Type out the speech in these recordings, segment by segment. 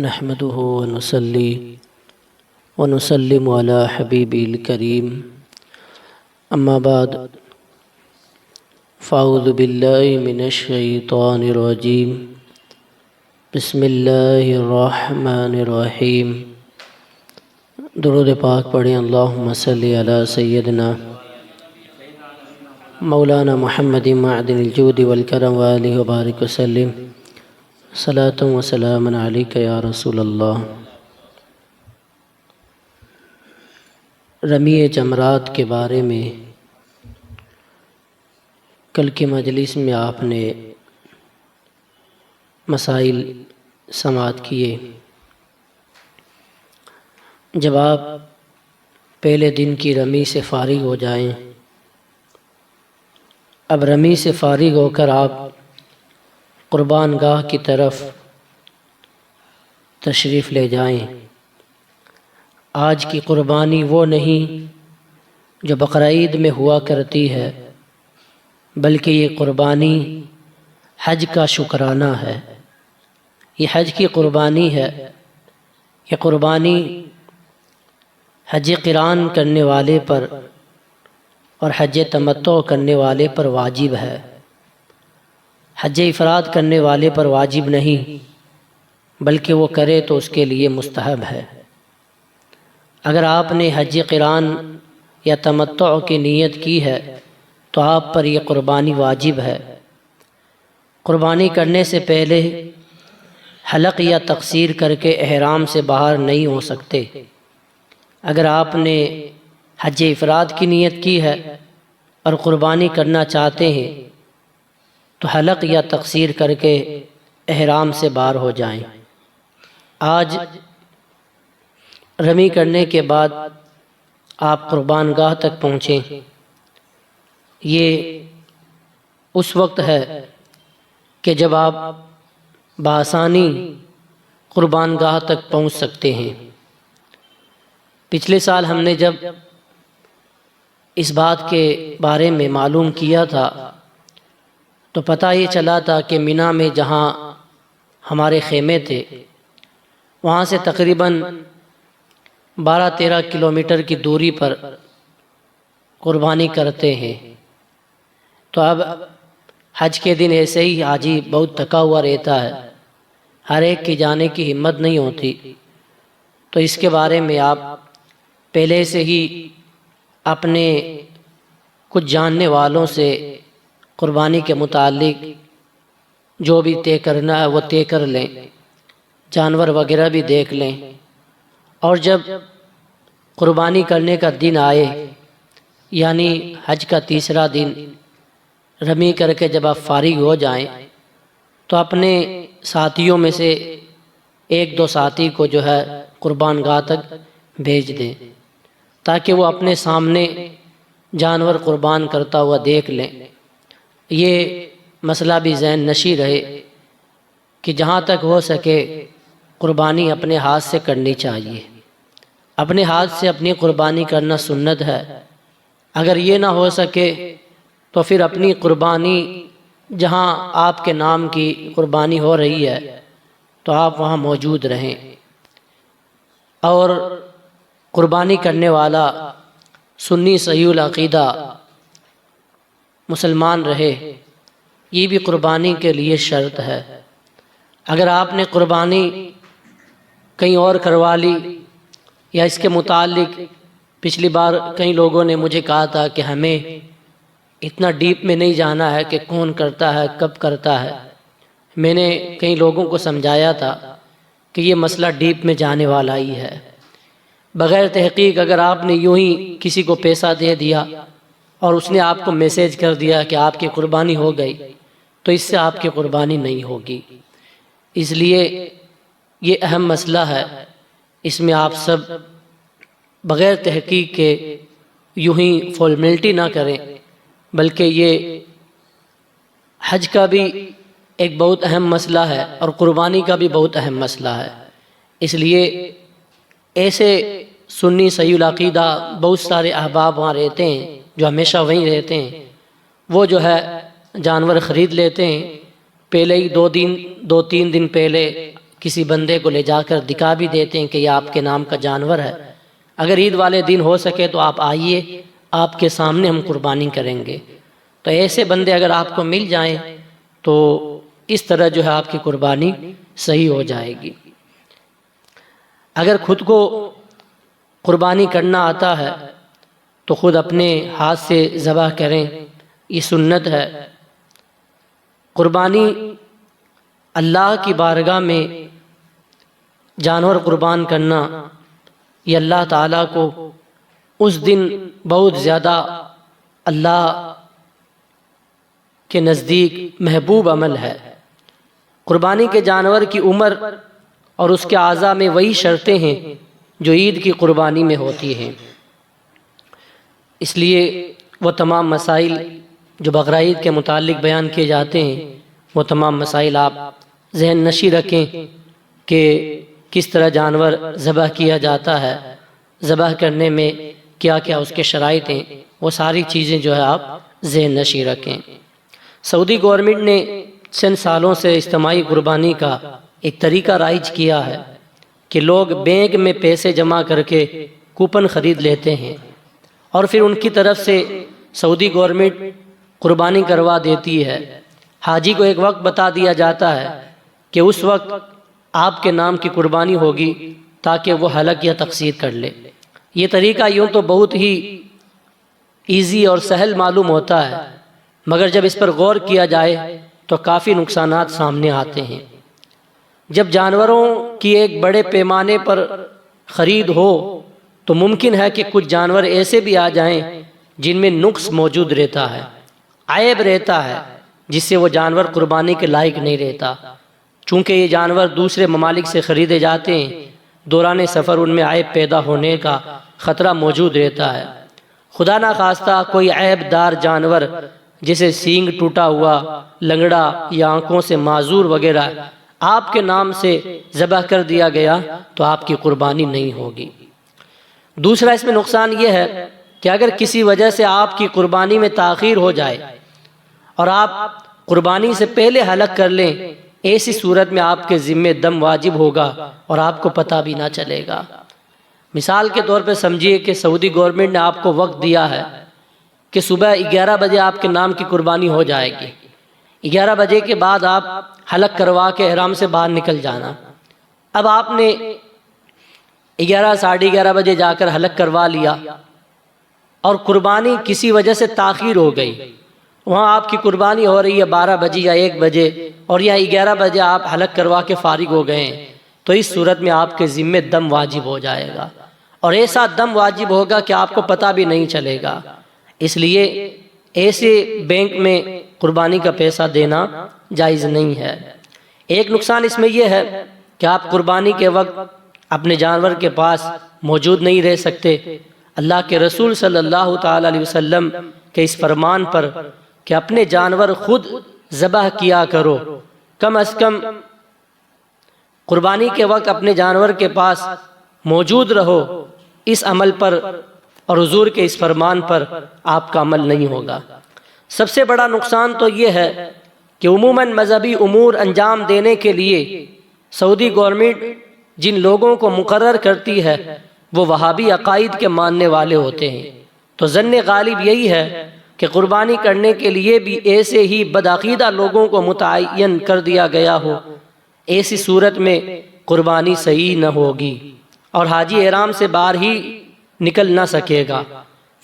نحمده ونصلي ونسلم على حبيبه الكريم اما بعد فاعوذ بالله من الشيطان الرجيم بسم اللہ الرحمن الرحیم۔ درود پاک پڑھیں۔ اللہم صلی علی سیدنا مولانا محمد معدن الجود والکرم وآلہ وبارک وسلم صلاۃ و سلام علیک یا رسول اللہ۔ رمی جمرات کے بارے میں کل کی مجلس میں آپ نے مسائل سماعت کیے۔ جب آپ پہلے دن کی رمی سے فارغ ہو جائیں، اب رمی سے فارغ ہو کر آپ قربان گاہ کی طرف تشریف لے جائیں۔ آج کی قربانی وہ نہیں جو بقرعید میں ہوا کرتی ہے، بلکہ یہ قربانی حج کا شکرانہ ہے۔ یہ حج کی قربانی ہے۔ یہ قربانی حج قران کرنے والے پر اور حج تمتع کرنے والے پر واجب ہے۔ حج افراد کرنے والے پر واجب نہیں، بلکہ وہ کرے تو اس کے لیے مستحب ہے۔ اگر آپ نے حج قران یا تمتع کی نیت کی ہے تو آپ پر یہ قربانی واجب ہے۔ قربانی کرنے سے پہلے حلق یا تقصیر کر کے احرام سے باہر نہیں ہو سکتے۔ اگر آپ نے حج افراد کی نیت کی ہے اور قربانی کرنا چاہتے ہیں تو حلق یا تقصیر کر کے احرام سے باہر ہو جائیں۔ آج رمی کرنے کے بعد آپ قربان گاہ تک پہنچیں۔ یہ اس وقت ہے کہ جب آپ بآسانی قربان گاہ تک پہنچ سکتے ہیں۔ پچھلے سال ہم نے جب اس بات کے بارے میں معلوم کیا تھا تو پتہ یہ چلا تھا کہ مینا میں جہاں ہمارے خیمے تھے وہاں سے تقریباً 12-13 کلومیٹر کی دوری پر قربانی کرتے ہیں۔ تو اب حج کے دن ایسے ہی حاجی بہت تھکا ہوا رہتا ہے، ہر ایک کی جانے کی ہمت نہیں ہوتی، تو اس کے بارے میں آپ پہلے سے ہی اپنے کچھ جاننے والوں سے قربانی کے متعلق جو بھی طے کرنا ہے وہ طے کر لیں، جانور وغیرہ بھی دیکھ لیں، اور جب قربانی کرنے کا دن آئے یعنی حج کا تیسرا دن رمی کر کے جب آپ فارغ ہو جائیں تو اپنے ساتھیوں میں سے 1-2 ساتھی کو جو ہے قربان گاہ تک بھیج دیں تاکہ وہ اپنے سامنے جانور قربان کرتا ہوا دیکھ لیں۔ یہ مسئلہ بھی ذہن نشیں رہے کہ جہاں تک ہو سکے قربانی اپنے ہاتھ سے کرنی چاہیے۔ اپنے ہاتھ سے اپنی قربانی کرنا سنت ہے۔ اگر یہ نہ ہو سکے تو پھر اپنی قربانی جہاں آپ کے نام کی قربانی ہو رہی ہے تو آپ وہاں موجود رہیں، اور قربانی کرنے والا سنی صحیح العقیدہ مسلمان رہے، یہ بھی قربانی کے لیے شرط ہے۔ اگر آپ نے قربانی کہیں اور کروا لی یا اس کے متعلق پچھلی بار کئی لوگوں نے مجھے کہا تھا کہ ہمیں اتنا ڈیپ میں نہیں جانا ہے کہ کون کرتا ہے کب کرتا ہے، میں نے کئی لوگوں کو سمجھایا تھا کہ یہ مسئلہ ڈیپ میں جانے والا ہی ہے۔ بغیر تحقیق اگر آپ نے یوں ہی کسی کو پیسہ دے دیا اور اس نے آپ کو میسیج کر دیا کہ آپ کی قربانی ہو گئی تو اس سے آپ کی قربانی نہیں ہوگی۔ اس لیے یہ اہم مسئلہ ہے، اس میں آپ سب بغیر تحقیق کے یوں ہی فارمیلٹی نہ کریں، بلکہ یہ حج کا بھی ایک بہت اہم مسئلہ ہے اور قربانی کا بھی بہت اہم مسئلہ ہے۔ اس لیے ایسے سنی صحیح العقیدہ بہت سارے احباب وہاں رہتے ہیں جو ہمیشہ وہیں رہتے ہیں، وہ جو ہے جانور خرید لیتے ہیں، پہلے ہی 2-3 دن پہلے کسی بندے کو لے جا کر دکھا بھی دیتے ہیں کہ یہ آپ کے نام کا جانور ہے، اگر عید والے دن ہو سکے تو آپ آئیے، آپ کے سامنے ہم قربانی کریں گے۔ تو ایسے بندے اگر آپ کو مل جائیں تو اس طرح جو ہے آپ کی قربانی صحیح ہو جائے گی۔ اگر خود کو قربانی کرنا آتا ہے تو خود اپنے ہاتھ سے ذبح کریں، یہ سنت ہے۔ قربانی اللہ کی بارگاہ میں جانور قربان کرنا یہ اللہ تعالیٰ کو اس دن بہت زیادہ اللہ کے نزدیک محبوب عمل ہے۔ قربانی کے جانور کی عمر اور اس کے اعضاء میں وہی شرطیں ہیں جو عید کی قربانی میں ہوتی ہیں، اس لیے وہ تمام مسائل جو بقرعید کے متعلق بیان کیے جاتے ہیں وہ تمام مسائل آپ ذہن نشی رکھیں کہ کس طرح جانور ذبح کیا جاتا ہے، ذبح کرنے میں کیا کیا اس کے شرائط ہیں، وہ ساری چیزیں جو ہے آپ ذہن نشی رکھیں۔ سعودی گورنمنٹ نے چند سالوں سے اجتماعی قربانی کا ایک طریقہ رائج کیا ہے کہ لوگ بینک میں پیسے جمع کر کے کوپن خرید لیتے ہیں اور پھر ان کی طرف سے سعودی گورنمنٹ قربانی کروا دیتی ہے۔ حاجی کو ایک وقت بتا دیا جاتا ہے کہ اس وقت آپ کے نام کی قربانی ہوگی تاکہ وہ حلق یا تقسیر کر لے۔ یہ طریقہ یوں تو بہت ہی ایزی اور سہل معلوم ہوتا ہے، مگر جب اس پر غور کیا جائے تو کافی نقصانات سامنے آتے ہیں۔ جب جانوروں کی ایک بڑے پیمانے پر خرید ہو تو ممکن ہے کہ کچھ جانور ایسے بھی آ جائیں جن میں نقص موجود رہتا ہے، عیب رہتا ہے، جس سے وہ جانور قربانی کے لائق نہیں رہتا۔ چونکہ یہ جانور دوسرے ممالک سے خریدے جاتے ہیں، دوران سفر ان میں عیب پیدا ہونے کا خطرہ موجود رہتا ہے۔ خدا نہ خواستہ کوئی عیب دار جانور جیسے سینگ ٹوٹا ہوا، لنگڑا یا آنکھوں سے معذور وغیرہ آپ کے نام سے ذبح کر دیا گیا تو آپ کی قربانی نہیں ہوگی۔ دوسرا اس میں نقصان یہ ہے کہ اگر کسی وجہ سے آپ کی قربانی میں تاخیر ہو جائے اور آپ قربانی سے پہلے حلق کر لیں، ایسی صورت میں آپ کے ذمے دم واجب ہوگا اور آپ کو پتہ بھی نہ چلے گا۔ مثال کے طور پہ سمجھیے کہ سعودی گورنمنٹ نے آپ کو وقت دیا ہے کہ صبح 11 بجے آپ کے نام کی قربانی ہو جائے گی، 11 بجے کے بعد آپ حلق کروا کے احرام سے باہر نکل جانا۔ اب آپ نے 11 ساڑھے 11 بجے جا کر حلق کروا لیا اور قربانی کسی وجہ سے تاخیر ہو گئی، وہاں آپ کی قربانی ہو رہی ہے 12 بجے یا 1 بجے اور یہاں 11 بجے آپ حلق کروا کے فارغ ہو گئے ہیں، تو اس صورت میں آپ کے ذمے دم واجب ہو جائے گا اور ایسا دم واجب ہوگا کہ آپ کو پتہ بھی نہیں چلے گا۔ اس لیے ایسے بینک میں قربانی کا پیسہ دینا جائز نہیں ہے۔ ایک نقصان اس میں یہ ہے کہ آپ قربانی کے وقت اپنے جانور کے پاس موجود نہیں رہ سکتے۔ اللہ کے رسول صلی اللہ تعالی علیہ وسلم کے اس فرمان پر کہ اپنے جانور خود ذبح کیا کرو، کم از کم قربانی کے وقت اپنے جانور کے پاس موجود رہو، اس عمل پر اور حضور کے اس فرمان پر آپ کا عمل نہیں ہوگا۔ سب سے بڑا نقصان تو یہ ہے کہ عموماً مذہبی امور انجام دینے کے لیے سعودی گورنمنٹ جن لوگوں کو مقرر کرتی ہے وہ وہابی عقائد کے ماننے والے ہوتے ہیں، تو ظن غالب یہی ہے کہ قربانی کرنے کے لیے بھی ایسے ہی بدعقیدہ لوگوں کو متعین کر دیا گیا ہو، ایسی صورت میں قربانی صحیح نہ ہوگی اور حاجی احرام سے باہر ہی نکل نہ سکے گا۔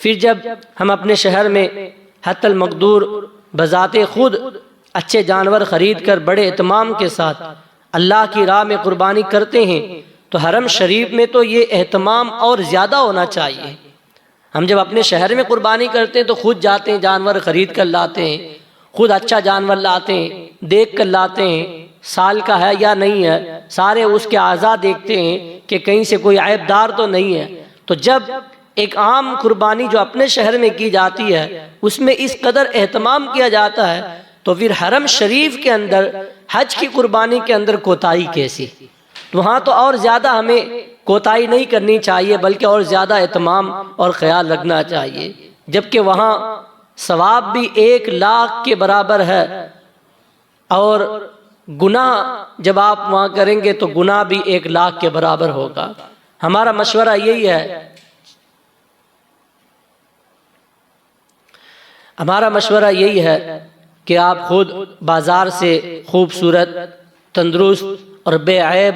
پھر جب ہم اپنے شہر میں حتی المقدور بذات خود اچھے جانور خرید کر بڑے اہتمام کے ساتھ اللہ کی راہ میں قربانی کرتے ہیں تو حرم شریف میں تو یہ اہتمام اور زیادہ ہونا چاہیے۔ ہم جب اپنے شہر میں قربانی کرتے ہیں تو خود جاتے ہیں، جانور خرید کر لاتے ہیں، خود اچھا جانور لاتے ہیں، دیکھ کر لاتے ہیں سال کا ہے یا نہیں ہے، سارے اس کے اعضاء دیکھتے ہیں کہ کہیں سے کوئی عیب دار تو نہیں ہے۔ تو جب ایک عام قربانی جو اپنے شہر میں کی جاتی ہے اس میں اس قدر اہتمام کیا جاتا ہے تو پھر حرم شریف کے اندر حج کی قربانی کے اندر کوتاہی کیسی؟ وہاں تو اور زیادہ ہمیں کوتاہی نہیں کرنی چاہیے بلکہ اور زیادہ اہتمام اور خیال رکھنا چاہیے، جبکہ وہاں ثواب بھی 1 لاکھ کے برابر ہے اور گناہ جب آپ وہاں کریں گے تو گناہ بھی 1,00,000 کے برابر ہوگا۔ ہمارا مشورہ یہی ہے، ہمارا مشورہ یہی ہے کہ آپ خود بازار سے خوبصورت، تندرست اور بے عیب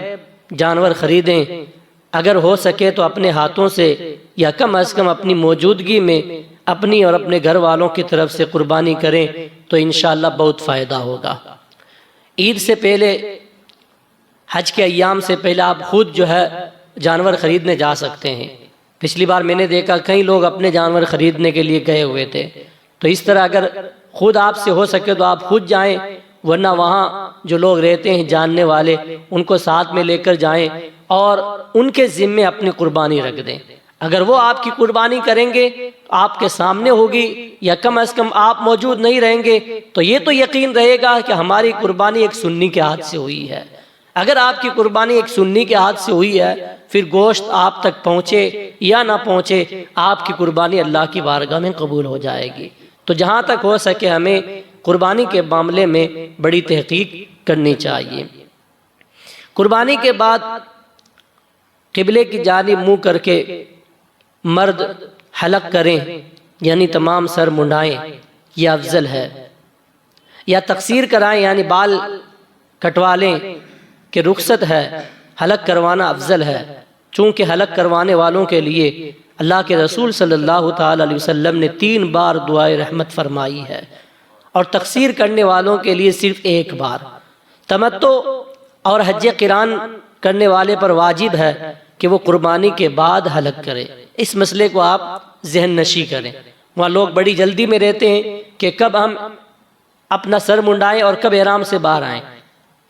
جانور خریدیں۔ اگر ہو سکے تو اپنے ہاتھوں سے یا کم از کم اپنی موجودگی میں اپنی اور اپنے گھر والوں کی طرف سے قربانی کریں تو انشاءاللہ بہت فائدہ ہوگا۔ عید سے پہلے، حج کے ایام سے پہلے آپ خود جو ہے جانور خریدنے جا سکتے ہیں۔ پچھلی بار میں نے دیکھا کئی لوگ اپنے جانور خریدنے کے لیے گئے ہوئے تھے، تو اس طرح اگر خود آپ سے ہو سکے تو آپ خود جائیں، ورنہ وہاں جو لوگ رہتے ہیں جاننے والے ان کو ساتھ میں لے کر جائیں اور ان کے ذمے اپنی قربانی رکھ دیں۔ اگر وہ آپ کی قربانی کریں گے آپ کے سامنے ہوگی، یا کم از کم آپ موجود نہیں رہیں گے تو یہ تو یقین رہے گا کہ ہماری قربانی ایک سنی کے ہاتھ سے ہوئی ہے۔ اگر آپ کی قربانی ایک سنی کے ہاتھ سے ہوئی ہے، پھر گوشت آپ تک پہنچے یا نہ پہنچے، آپ کی قربانی اللہ کی بارگاہ میں قبول ہو جائے گی۔ تو جہاں تک ہو سکے ہمیں قربانی کے معاملے میں بڑی تحقیق کرنی چاہیے۔ قربانی کے بعد قبلے کی جانب منہ کر کے مرد حلق کریں، یعنی تمام سر منڈائیں، یہ افضل ہے، یا تقصیر کرائیں یعنی بال کٹوا لیں کہ رخصت ہے، حلق کروانا افضل ہے، چونکہ حلق کروانے والوں کے لیے اللہ کے رسول صلی اللہ تعالی علیہ وسلم نے 3 بار دعائے رحمت فرمائی ہے، اور تقصیر کرنے والوں کے لیے صرف 1 بار۔ تمتع اور حج قران کرنے والے پر واجب ہے کہ وہ قربانی کے بعد حلق کرے۔ اس مسئلے کو آپ ذہن نشی کریں۔ وہاں لوگ بڑی جلدی میں رہتے ہیں کہ کب ہم اپنا سر منڈائیں اور کب احرام سے باہر آئیں۔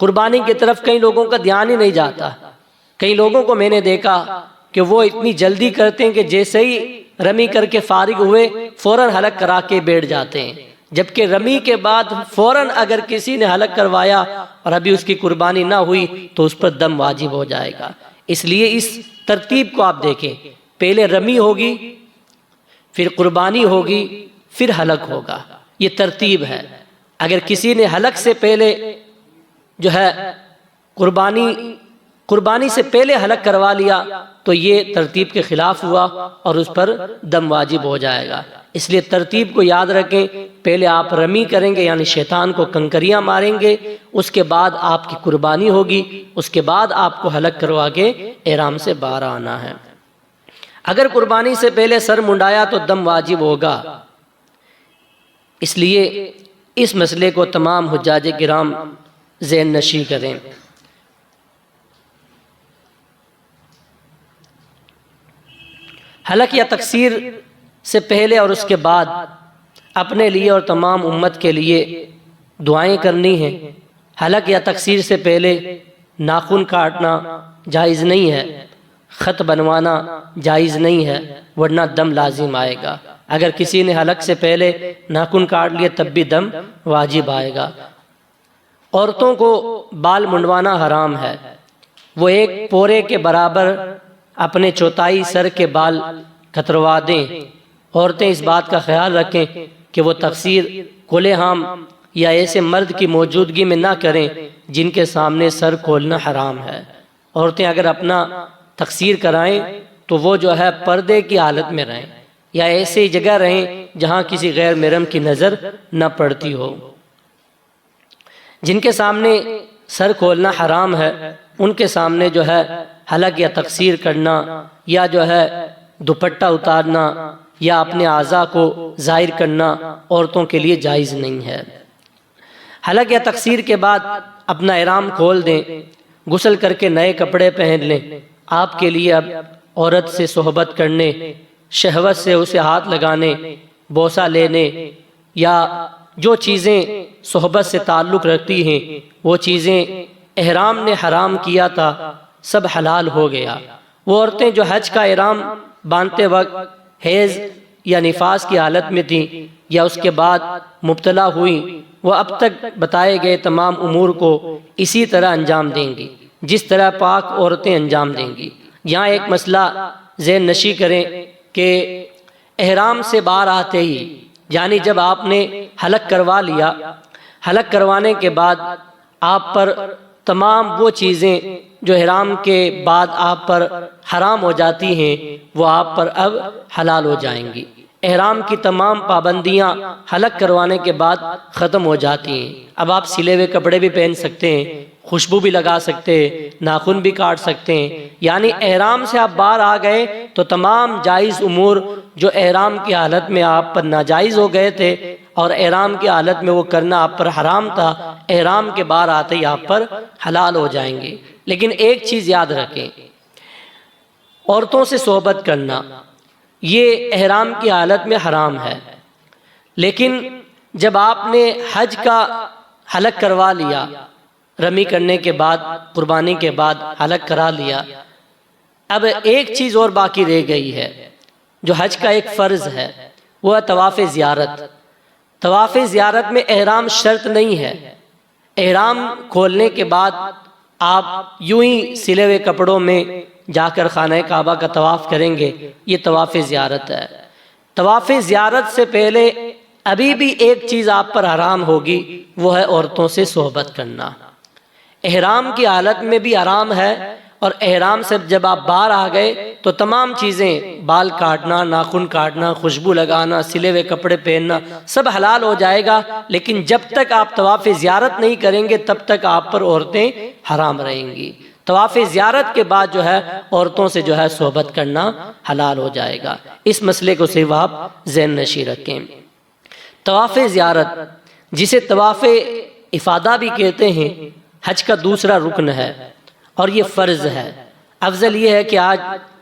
قربانی کی طرف کئی لوگوں کا دھیان ہی نہیں جاتا۔ کئی لوگوں کو میں نے دیکھا کہ وہ اتنی جلدی کرتے ہیں کہ جیسے ہی رمی کر کے فارغ ہوئے فوراً حلق کرا کے بیٹھ جاتے ہیں، جبکہ رمی کے بعد فوراً اگر کسی نے حلق کروایا اور ابھی اس کی قربانی نہ ہوئی تو اس پر دم واجب ہو جائے گا۔ اس لیے اس ترتیب کو آپ دیکھیں، پہلے رمی ہوگی، پھر قربانی ہوگی، پھر حلق ہوگا، یہ ترتیب ہے۔ اگر کسی نے حلق سے پہلے جو ہے قربانی سے پہلے حلق کروا لیا تو یہ ترتیب کے خلاف ہوا اور اس پر دم واجب ہو جائے گا۔ اس لیے ترتیب کو یاد رکھیں، پہلے آپ رمی کریں گے یعنی شیطان کو کنکریاں ماریں گے، اس کے بعد آپ کی قربانی ہوگی، اس کے بعد آپ کو حلق کروا کے احرام سے باہر آنا ہے۔ اگر قربانی سے پہلے سر منڈایا تو دم واجب ہوگا۔ اس لیے اس مسئلے کو تمام حجاج کرام ذہن نشی کریں۔ حلق یا تقصیر سے پہلے اور اس کے بعد اپنے لیے اور تمام امت کے لیے دعائیں کرنی ہیں۔ حلق یا تقصیر سے پہلے ناخن کاٹنا جائز نہیں ہے، خط بنوانا جائز نہیں ہے، ورنہ دم لازم آئے گا۔ اگر کسی نے حلق سے پہلے ناخن کاٹ لیے تب بھی دم واجب آئے گا۔ عورتوں کو بال منڈوانا حرام ہے، وہ 1 پورے کے برابر اپنے چوتھائی سر کے بال کتروا دیں۔ عورتیں اس بات کا خیال رکھیں کہ وہ تقصیر کھلے عام یا ایسے مرد کی موجودگی میں نہ کریں جن کے سامنے سر کھولنا حرام ہے۔ عورتیں اگر اپنا تقصیر کرائیں تو وہ جو ہے پردے کی حالت میں رہیں یا ایسی جگہ رہیں جہاں کسی غیر محرم کی نظر نہ پڑتی ہو۔ جن کے سامنے سر کھولنا حرام ہے ان کے سامنے جو ہے حلق یا تقصیر کرنا یا جو ہے دوپٹہ اتارنا یا اپنے اعضاء کو ظاہر کرنا عورتوں کے لیے جائز نہیں ہے۔ حلق یا تقصیر کے بعد اپنا احرام کھول دیں، غسل کر کے نئے کپڑے پہن لیں۔ آپ کے لیے اب عورت سے صحبت کرنے، شہوت سے اسے ہاتھ لگانے، بوسہ لینے یا جو چیزیں صحبت سے تعلق رکھتی ہیں وہ چیزیں احرام نے حرام کیا تھا سب حلال ہو گیا۔ وہ عورتیں جو حج کا احرام باندھتے وقت حیض یا نفاس کی حالت میں تھیں یا اس کے بعد مبتلا ہوئیں، وہ اب تک بتائے گئے تمام امور کو اسی طرح انجام دیں گی جس طرح پاک عورتیں انجام دیں گی۔ یہاں ایک مسئلہ ذہن نشی کریں کہ احرام سے باہر آتے ہی یعنی جب آپ نے حلق کروا لیا، حلق کروانے کے بعد آپ پر تمام وہ چیزیں جو احرام کے بعد آپ پر حرام ہو جاتی ہیں وہ آپ پر اب حلال ہو جائیں گی۔ احرام کی تمام پابندیاں حلق کروانے کے بعد ختم ہو جاتی ہیں۔ اب آپ سلے ہوئے کپڑے بھی پہن سکتے ہیں، خوشبو بھی لگا سکتے ہیں، ناخن بھی کاٹ سکتے ہیں، یعنی احرام سے آپ باہر آ گئے تو تمام جائز امور جو احرام کی حالت میں آپ پر ناجائز ہو گئے تھے اور احرام کی حالت میں وہ کرنا آپ پر حرام تھا، احرام کے باہر آتے ہی آپ پر حلال ہو جائیں گے۔ لیکن ایک چیز یاد رکھیں، عورتوں سے صحبت کرنا یہ احرام کی حالت میں حرام ہے، لیکن جب آپ نے حج کا حلق کروا لیا، رمی کرنے کے بعد، قربانی کے بعد حلق کرا لیا، اب ایک چیز اور باقی رہ گئی ہے جو حج کا ایک فرض ہے، وہ ہے طواف زیارت۔ طواف زیارت میں احرام شرط نہیں ہے، احرام کھولنے کے بعد آپ یوں ہی سلے ہوئے کپڑوں میں جا کر خانہ کعبہ کا طواف کریں گے، یہ طواف زیارت ہے۔ طواف زیارت سے پہلے ابھی بھی ایک چیز آپ پر حرام ہوگی، وہ ہے عورتوں سے صحبت کرنا۔ احرام کی حالت میں بھی حرام ہے، اور احرام سے جب آپ باہر آ گئے تو تمام چیزیں، بال کاٹنا، ناخن کاٹنا، خوشبو لگانا، سلے ہوئے کپڑے پہننا سب حلال ہو جائے گا، لیکن جب تک آپ طواف زیارت نہیں کریں گے تب تک آپ پر عورتیں حرام رہیں گی۔ طواف زیارت کے بعد جو ہے عورتوں سے جو ہے صحبت کرنا حلال ہو جائے گا۔ اس مسئلے کو صرف آپ ذہن نشین رکھیں۔ طواف زیارت جسے طواف افادہ بھی کہتے ہیں، حج کا دوسرا رکن ہے اور یہ فرض ہے۔ افضل یہ ہے کہ آج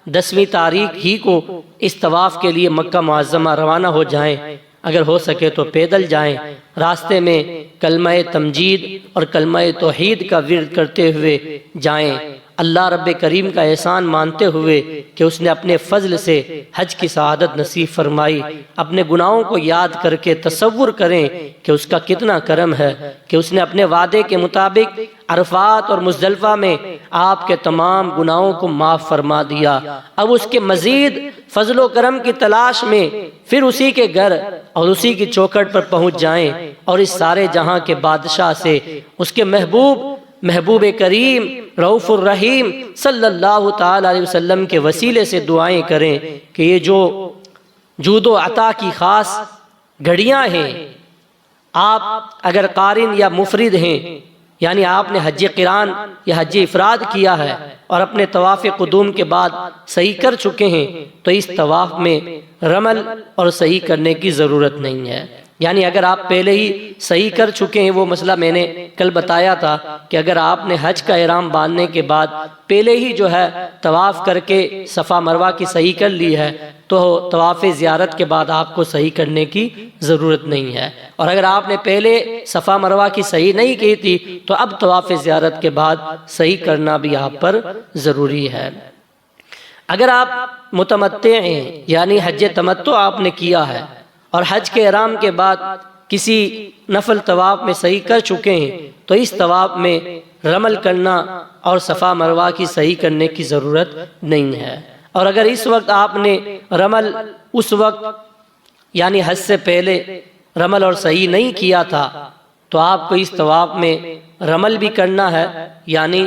10ویں تاریخ ہی کو اس طواف کے لیے مکہ معظمہ روانہ ہو جائیں، اگر ہو سکے تو پیدل جائیں، راستے میں کلمہ تمجید اور کلمہ توحید کا ورد کرتے ہوئے جائیں، اللہ رب کریم کا احسان مانتے ہوئے کہ اس نے اپنے فضل سے حج کی سعادت نصیب فرمائی، اپنے گناہوں کو یاد کر کے تصور کریں کہ اس کا کتنا کرم ہے کہ اس نے اپنے وعدے کے مطابق عرفات اور مزدلفہ میں آپ کے تمام گناہوں کو معاف فرما دیا۔ اب اس کے مزید فضل و کرم کی تلاش میں پھر اسی کے گھر اور اسی کی چوکھٹ پر پہنچ جائیں اور اس سارے جہاں کے بادشاہ سے، اس کے محبوب کریم رؤوف الرحیم صلی اللہ تعالی علیہ وسلم کے وسیلے سے دعائیں کریں کہ یہ جو جود و عطا کی خاص گھڑیاں ہیں، آپ اگر قارن یا مفرد ہیں، یعنی آپ نے حج قران یا حج افراد کیا ہے اور اپنے طواف قدوم کے بعد صحیح کر چکے ہیں، تو اس طواف میں رمل اور صحیح کرنے کی ضرورت نہیں ہے۔ یعنی اگر آپ پہلے ہی صحیح کر چکے ہیں، وہ مسئلہ میں نے کل بتایا تھا کہ اگر آپ نے حج کا احرام باندھنے کے بعد پہلے ہی جو ہے طواف کر کے صفا مروہ کی صحیح کر لی ہے تو طواف زیارت کے بعد آپ کو صحیح کرنے کی ضرورت نہیں ہے، اور اگر آپ نے پہلے صفا مروہ کی صحیح نہیں کی تھی تو اب طواف زیارت کے بعد صحیح کرنا بھی آپ پر ضروری ہے۔ اگر آپ متمتع ہیں، یعنی حج تمتع آپ نے کیا ہے اور حج کے احرام کے بعد کسی نفل طواف میں صحیح کر چکے ہیں تو اس طواف میں رمل کرنا اور صفا مروہ کی صحیح کرنے کی ضرورت نہیں ہے۔ اور اگر اس وقت آپ نے رمل اس وقت یعنی حج سے پہلے رمل اور صحیح نہیں کیا تھا تو آپ کو اس طواف میں رمل بھی کرنا ہے، یعنی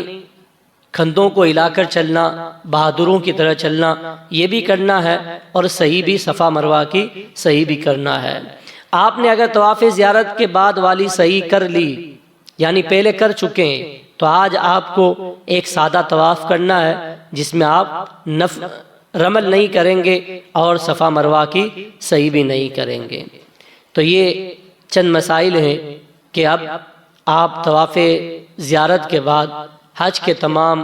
کندھوں کو ہلا کر چلنا، بہادروں کی طرح چلنا، یہ بھی کرنا ہے، اور صحیح بھی صفا مروہ کی صحیح بھی کرنا ہے۔ آپ نے اگر طواف زیارت کے بعد والی صحیح کر لی، یعنی پہلے کر چکے ہیں، تو آج آپ کو ایک سادہ طواف کرنا ہے جس میں آپ رمل نہیں کریں گے اور صفا مروہ کی صحیح بھی نہیں کریں گے۔ تو یہ چند مسائل ہیں کہ اب آپ طواف زیارت کے بعد حج کے تمام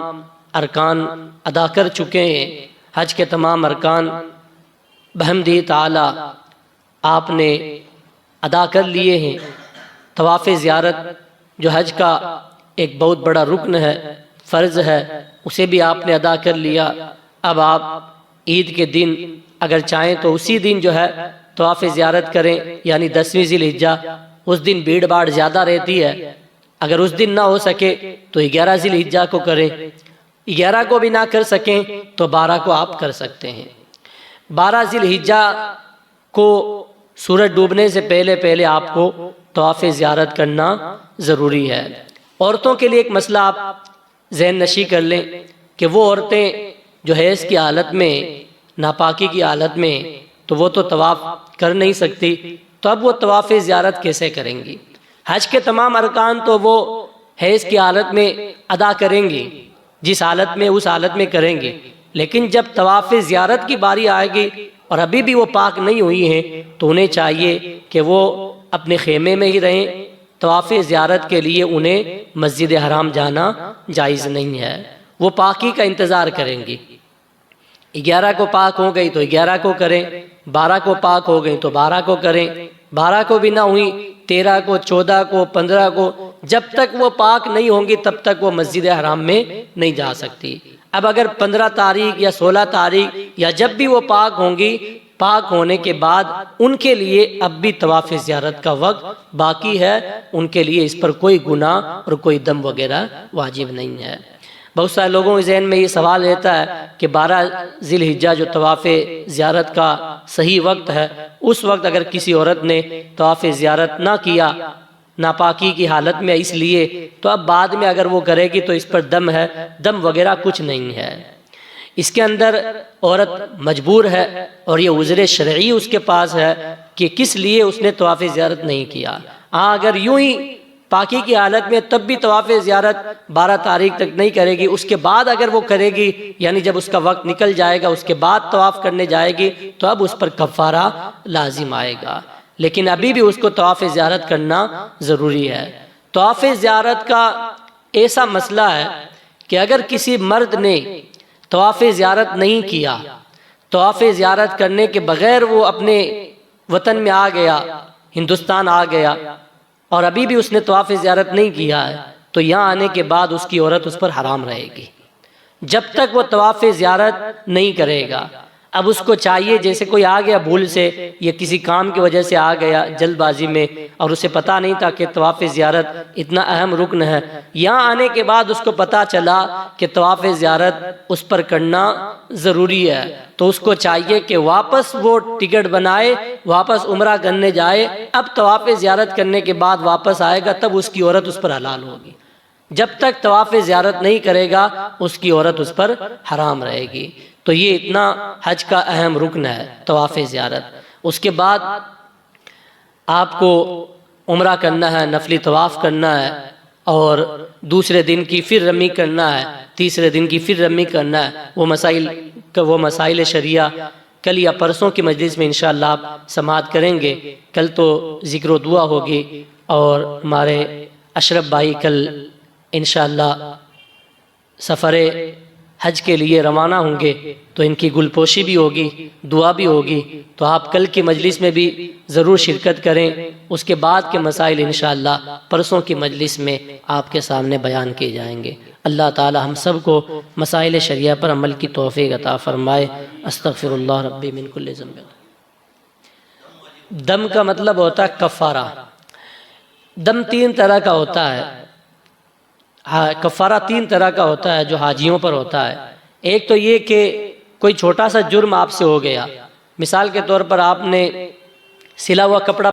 ارکان ادا کر چکے ہیں، حج کے تمام ارکان بحمدہ تعالی آپ نے ادا کر لیے ہیں۔ طواف زیارت جو حج کا ایک بہت بڑا رکن ہے، فرض ہے، اسے بھی آپ نے ادا کر لیا۔ اب آپ عید کے دن اگر چاہیں تو اسی دن جو ہے طواف زیارت کریں، یعنی 10ویں ذی الحجہ، اس دن بھیڑ باڑ زیادہ رہتی ہے، اگر اس دن نہ ہو سکے تو 11 ذی الحجہ کو کریں، 11 کو بھی نہ کر سکیں تو 12 کو آپ کر سکتے ہیں۔ 12 ذی الحجہ کو سورج ڈوبنے سے پہلے آپ کو طواف زیارت کرنا ضروری ہے۔ عورتوں کے لیے ایک مسئلہ آپ ذہن نشی کر لیں کہ وہ عورتیں جو حیض کی حالت میں، ناپاکی کی حالت میں، تو وہ تو طواف کر نہیں سکتی، تو اب وہ طواف زیارت کیسے کریں گی؟ حج کے تمام ارکان تو وہ حیض کی حالت میں ادا کریں گی، جس حالت میں اس حالت میں کریں گی، لیکن جب طواف زیارت کی باری آئے گی اور ابھی بھی وہ پاک نہیں ہوئی ہیں تو انہیں چاہیے کہ وہ اپنے خیمے میں ہی رہیں۔ طواف زیارت کے لیے انہیں مسجد حرام جانا جائز نہیں ہے، وہ پاکی کا انتظار کریں گی۔ 11 کو پاک ہو گئی تو 11 کو کریں، 12 کو پاک ہو گئی تو 12 کو کریں، 12 کو بھی نہ ہوئی 13 کو، 14 کو، 15 کو، جب تک وہ پاک نہیں ہوں گی تب تک وہ مسجد حرام میں نہیں جا سکتی۔ اب اگر 15 تاریخ یا 16 تاریخ یا جب بھی وہ پاک ہوں گی، پاک ہونے کے بعد ان کے لیے اب بھی طواف زیارت کا وقت باقی ہے، ان کے لیے اس پر کوئی گناہ اور کوئی دم وغیرہ واجب نہیں ہے۔ بہت سارے لوگوں کے ذہن میں یہ سوال رہتا ہے کہ 12 ذی الحجہ جو طواف زیارت کا صحیح وقت ہے، اس وقت اگر کسی عورت نے طواف زیارت نہ کیا ناپاکی کی حالت میں اس لیے، تو اب بعد میں اگر وہ کرے گی تو اس پر دم ہے، دم وغیرہ کچھ نہیں ہے۔ اس کے اندر عورت مجبور ہے اور یہ عذر شرعی اس کے پاس ہے کہ کس لیے اس نے طواف زیارت نہیں کیا۔ ہاں اگر یوں ہی پاکی کی حالت میں تب بھی طواف زیارت 12 تاریخ تک نہیں کرے گی، اس کے بعد اگر وہ کرے گی، یعنی جب اس کا وقت نکل جائے گا اس کے بعد طواف کرنے جائے گی، تو اب اس پر کفارہ لازم آئے گا، لیکن ابھی بھی اس کو طواف زیارت کرنا ضروری ہے۔ طواف زیارت کا ایسا مسئلہ ہے کہ اگر کسی مرد نے طواف زیارت نہیں کیا، طواف زیارت کرنے کے بغیر وہ اپنے وطن میں آ گیا، ہندوستان آ گیا، اور ابھی بھی اس نے طواف زیارت نہیں کیا ہے، تو یہاں آنے کے بعد اس کی عورت اس پر حرام رہے گی جب تک وہ طواف زیارت نہیں کرے گا۔ اب اس کو چاہیے، جیسے کوئی آ گیا بھول سے یا کسی کام کی وجہ سے آ گیا جلد بازی میں اور اسے پتہ نہیں تھا کہ طواف زیارت اتنا اہم رکن ہے، یہاں آنے کے بعد اس کو پتہ چلا کہ طواف زیارت اس پر کرنا ضروری ہے، تو اس کو چاہیے کہ واپس وہ ٹکٹ بنائے، واپس عمرہ کرنے جائے۔ اب طواف زیارت کرنے کے بعد واپس آئے گا تب اس کی عورت اس پر حلال ہوگی، جب تک طواف زیارت نہیں کرے گا اس کی عورت اس پر حرام رہے گی۔ تو یہ اتنا حج کا اہم رکن ہے طواف زیارت۔ اس کے بعد آپ کو عمرہ کرنا ہے، نفلی طواف کرنا ہے، اور دوسرے دن کی پھر رمی کرنا ہے، تیسرے دن کی پھر رمی کرنا ہے۔ وہ مسائل شریعہ کل یا پرسوں کی مجلس میں انشاءاللہ آپ سماعت کریں گے۔ کل تو ذکر و دعا ہوگی اور ہمارے اشرف بھائی کل انشاءاللہ سفر حج کے لیے روانہ ہوں گے، تو ان کی گلپوشی بھی ہوگی، دعا بھی ہوگی، تو آپ کل کی مجلس میں بھی ضرور شرکت کریں۔ اس کے بعد کے مسائل انشاءاللہ پرسوں کی مجلس میں آپ کے سامنے بیان کیے جائیں گے۔ اللہ تعالی ہم سب کو مسائل شریعہ پر عمل کی توفیق عطا فرمائے۔ استغفر اللہ ربی من کل ذنب۔ دم کا مطلب ہوتا ہے کفارہ۔ دم 3 طرح کا ہوتا ہے، کفارہ 3 طرح کا ہوتا ہے جو حاجیوں پر ہوتا ہے۔ ایک تو یہ کہ کوئی چھوٹا سا جرم آپ سے ہو گیا، مثال کے طور پر آپ نے سلا ہوا کپڑا